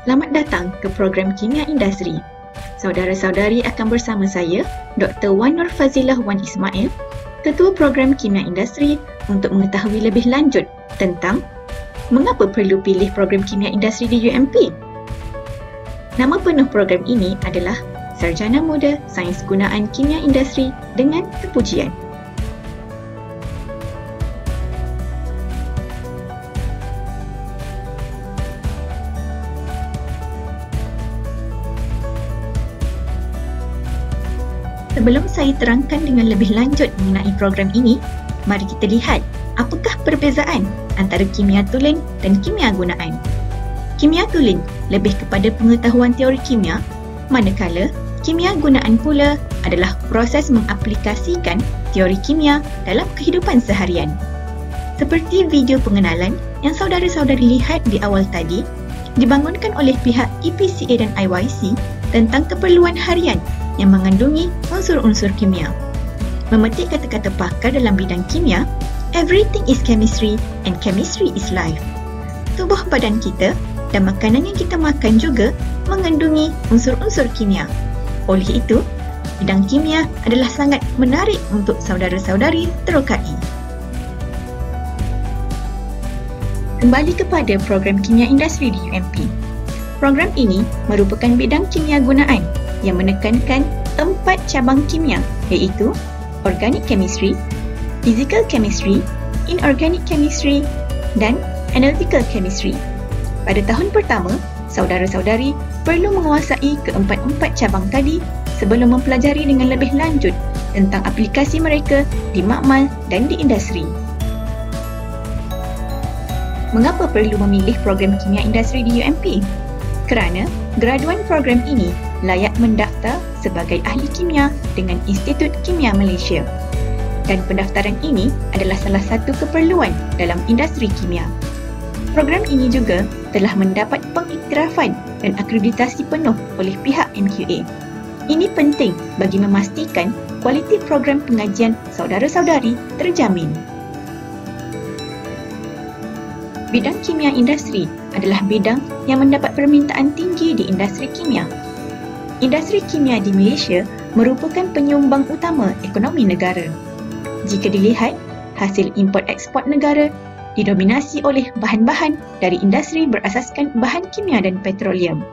Selamat datang ke program Kimia Industri. Saudara-saudari akan bersama saya, Dr. Wan Nur Fazilah Wan Ismail, Ketua Program Kimia Industri untuk mengetahui lebih lanjut tentang mengapa perlu pilih program Kimia Industri di UMP. Nama penuh program ini adalah Sarjana Muda Sains Gunaan Kimia Industri dengan Kepujian. Sebelum saya terangkan dengan lebih lanjut mengenai program ini, mari kita lihat apakah perbezaan antara kimia tulen dan kimia gunaan. Kimia tulen lebih kepada pengetahuan teori kimia, manakala kimia gunaan pula adalah proses mengaplikasikan teori kimia dalam kehidupan seharian. Seperti video pengenalan yang saudara-saudari lihat di awal tadi, dibangunkan oleh pihak EPCA dan IYC tentang keperluan harian yang mengandungi unsur-unsur kimia. Memetik kata-kata pakar dalam bidang kimia, everything is chemistry and chemistry is life. Tubuh badan kita dan makanan yang kita makan juga mengandungi unsur-unsur kimia. Oleh itu, bidang kimia adalah sangat menarik untuk saudara-saudari terokai. Kembali kepada program Kimia Industri di UMP. Program ini merupakan bidang kimia gunaan yang menekankan 4 cabang kimia, iaitu Organic Chemistry, Physical Chemistry, Inorganic Chemistry dan Analytical Chemistry. Pada tahun pertama, saudara-saudari perlu menguasai keempat-empat cabang tadi sebelum mempelajari dengan lebih lanjut tentang aplikasi mereka di makmal dan di industri. Mengapa perlu memilih program Kimia Industri di UMP? Kerana graduan program ini layak mendaftar sebagai ahli kimia dengan Institut Kimia Malaysia. Dan pendaftaran ini adalah salah satu keperluan dalam industri kimia. Program ini juga telah mendapat pengiktirafan dan akreditasi penuh oleh pihak MQA. Ini penting bagi memastikan kualiti program pengajian saudara-saudari terjamin. Bidang kimia industri adalah bidang yang mendapat permintaan tinggi di industri kimia. Industri kimia di Malaysia merupakan penyumbang utama ekonomi negara. Jika dilihat, hasil import-ekspor negara didominasi oleh bahan-bahan dari industri berasaskan bahan kimia dan petroleum.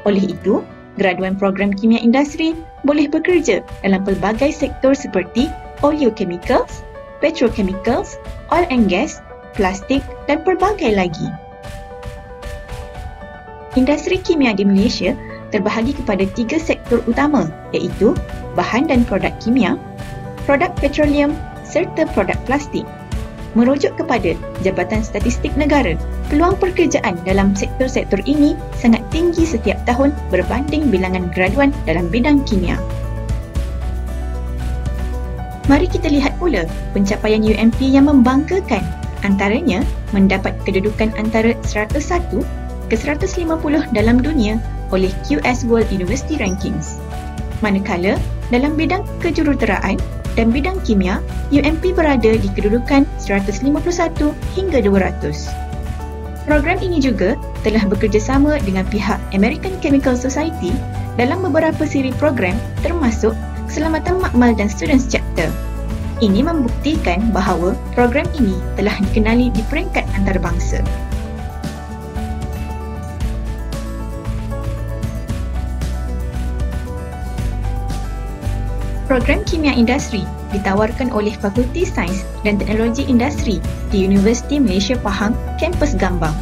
Oleh itu, graduan program kimia industri boleh bekerja dalam pelbagai sektor seperti oleochemicals, petrochemicals, oil and gas, plastik dan pelbagai lagi. Industri kimia di Malaysia terbahagi kepada 3 sektor utama iaitu bahan dan produk kimia, produk petroleum serta produk plastik. Merujuk kepada Jabatan Statistik Negara, peluang pekerjaan dalam sektor-sektor ini sangat tinggi setiap tahun berbanding bilangan graduan dalam bidang kimia. Mari kita lihat pula pencapaian UMP yang membanggakan. Antaranya, mendapat kedudukan antara 101 ke 150 dalam dunia oleh QS World University Rankings. Manakala, dalam bidang kejuruteraan dan bidang kimia, UMP berada di kedudukan 151 hingga 200. Program ini juga telah bekerjasama dengan pihak American Chemical Society dalam beberapa siri program termasuk Keselamatan Makmal dan Students Chapter. Ini membuktikan bahawa program ini telah dikenali di peringkat antarabangsa. Program Kimia Industri ditawarkan oleh Fakulti Sains dan Teknologi Industri di Universiti Malaysia Pahang, Kampus Gambang.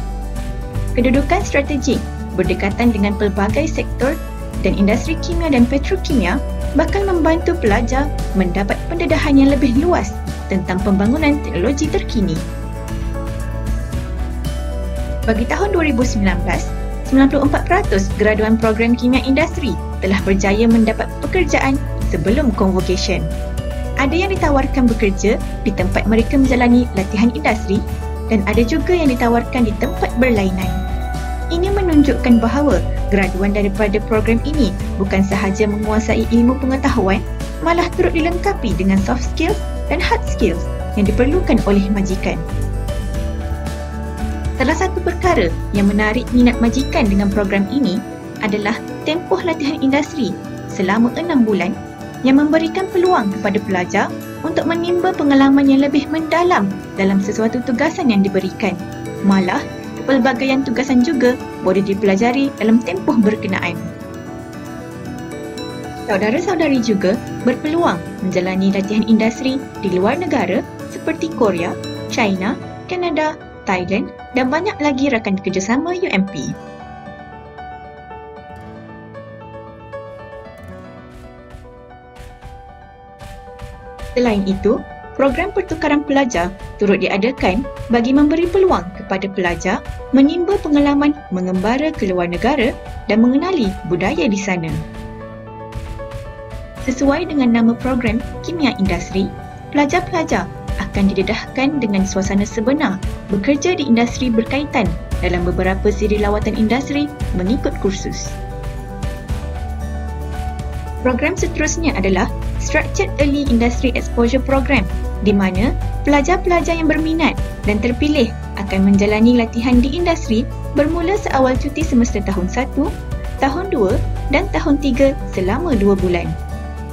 Kedudukan strategik berdekatan dengan pelbagai sektor dan industri kimia dan petrokimia bakal membantu pelajar mendapat pendedahan yang lebih luas tentang pembangunan teknologi terkini. Bagi tahun 2019, 94% graduan program kimia industri telah berjaya mendapat pekerjaan sebelum convocation. Ada yang ditawarkan bekerja di tempat mereka menjalani latihan industri dan ada juga yang ditawarkan di tempat berlainan. Ini menunjukkan bahawa graduan daripada program ini bukan sahaja menguasai ilmu pengetahuan, malah turut dilengkapi dengan soft skills dan hard skills yang diperlukan oleh majikan. Salah satu perkara yang menarik minat majikan dengan program ini adalah tempoh latihan industri selama 6 bulan yang memberikan peluang kepada pelajar untuk menimba pengalaman yang lebih mendalam dalam sesuatu tugasan yang diberikan. Malah, pelbagaian tugasan juga boleh dipelajari dalam tempoh berkenaan. Saudara-saudari juga berpeluang menjalani latihan industri di luar negara seperti Korea, China, Kanada, Thailand dan banyak lagi rakan kerjasama UMP. Selain itu, program pertukaran pelajar turut diadakan bagi memberi peluang kepada pelajar menimba pengalaman mengembara ke luar negara dan mengenali budaya di sana. Sesuai dengan nama program Kimia Industri, pelajar-pelajar akan didedahkan dengan suasana sebenar bekerja di industri berkaitan dalam beberapa siri lawatan industri mengikut kursus. Program seterusnya adalah Structured Early Industry Exposure Program di mana pelajar-pelajar yang berminat dan terpilih akan menjalani latihan di industri bermula seawal cuti semester tahun 1, tahun 2 dan tahun 3 selama 2 bulan.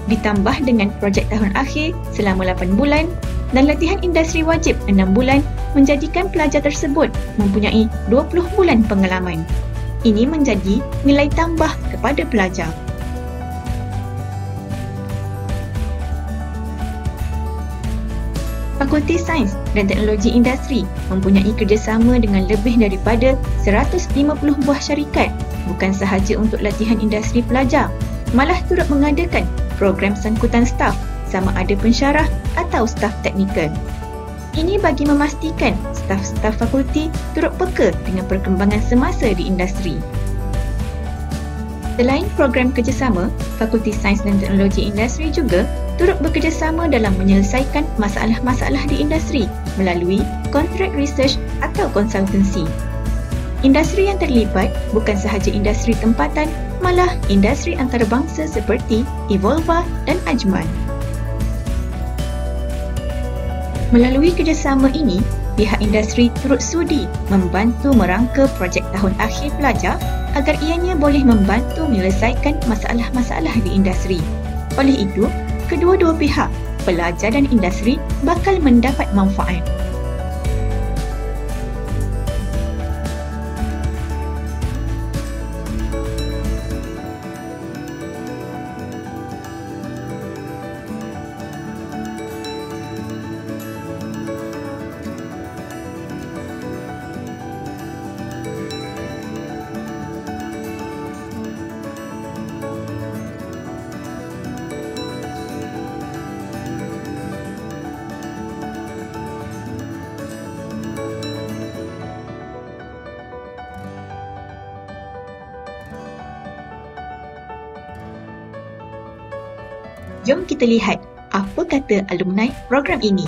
Ditambah dengan projek tahun akhir selama 8 bulan dan latihan industri wajib 6 bulan menjadikan pelajar tersebut mempunyai 20 bulan pengalaman. Ini menjadi nilai tambah kepada pelajar. Fakulti Sains dan Teknologi Industri mempunyai kerjasama dengan lebih daripada 150 buah syarikat bukan sahaja untuk latihan industri pelajar, malah turut mengadakan program sangkutan staf sama ada pensyarah atau staf teknikal. Ini bagi memastikan staf-staf fakulti turut peka dengan perkembangan semasa di industri. Selain program kerjasama, Fakulti Sains dan Teknologi Industri juga turut bekerjasama dalam menyelesaikan masalah-masalah di industri melalui contract research atau konsultansi. Industri yang terlibat bukan sahaja industri tempatan, malah industri antarabangsa seperti Evolva dan Ajman. Melalui kerjasama ini, pihak industri turut sudi membantu merangka projek tahun akhir pelajar agar ianya boleh membantu menyelesaikan masalah-masalah di industri. Oleh itu, kedua-dua pihak, pelajar dan industri, bakal mendapat manfaat. Jom kita lihat apa kata alumni program ini.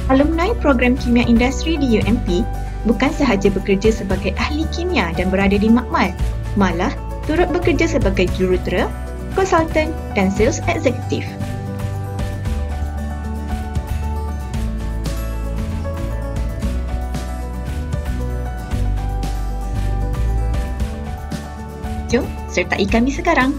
Alumni program Kimia Industri di UMP bukan sahaja bekerja sebagai ahli kimia dan berada di makmal, malah turut bekerja sebagai jurutera, konsultan dan sales eksekutif. Jom sertai kami sekarang.